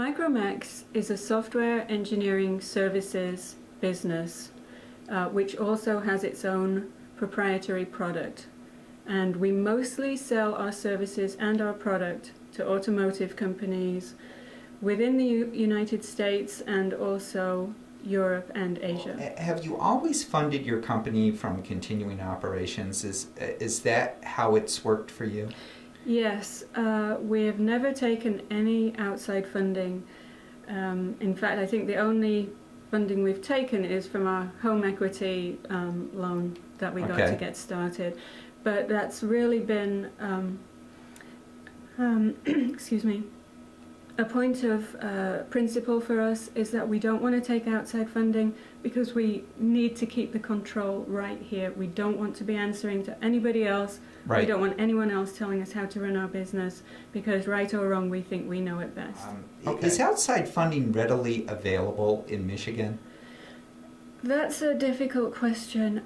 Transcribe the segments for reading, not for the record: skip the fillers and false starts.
MicroMax is a software engineering services business, which also has its own proprietary product. And we mostly sell our services and our product to automotive companies within the United States and also Europe and Asia. Have you always funded your company from continuing operations? Is that how it's worked for you? Yes, we have never taken any outside funding. In fact, I think the only funding we've taken is from our home equity loan that we got to get started. But that's really been, excuse me, a point of principle for us is that we don't want to take outside funding because we need to keep the control right here. We don't want to be answering to anybody else. Right. We don't want anyone else telling us how to run our business because, right or wrong, we think we know it best. Is outside funding readily available in Michigan? That's a difficult question.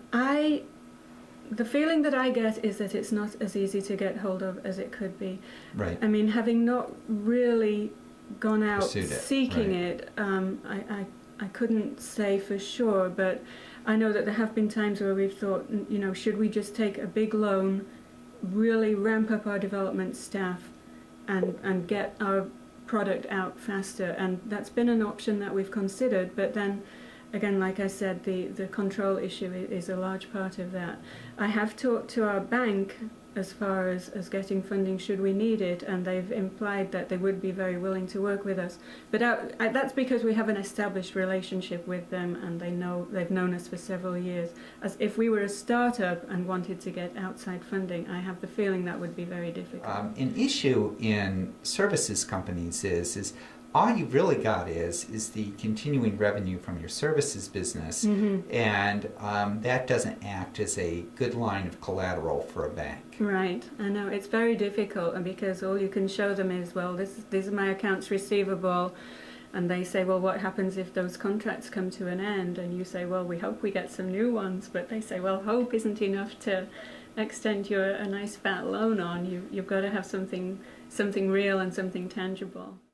The feeling that I get is that it's not as easy to get hold of as it could be. Right. I mean, having not really gone out seeking right. it, I couldn't say for sure, but I know that there have been times where we've thought, you know, should we just take a big loan, really ramp up our development staff, and get our product out faster? And that's been an option that we've considered, but then again, like I said, the control issue is a large part of that. I have talked to our bank as far as getting funding should we need it, and they've implied that they would be very willing to work with us. But that's because we have an established relationship with them, and they've known us for several years. As if we were a startup and wanted to get outside funding, I have the feeling that would be very difficult. An issue in services companies is all you've really got is the continuing revenue from your services business, and that doesn't act as a good line of collateral for a bank. Right, I know, it's very difficult, and because all you can show them is, well, these are my accounts receivable, and they say, well, what happens if those contracts come to an end? And you say, well, we hope we get some new ones, but they say, well, hope isn't enough to extend you a nice fat loan on. You've got to have something real and something tangible.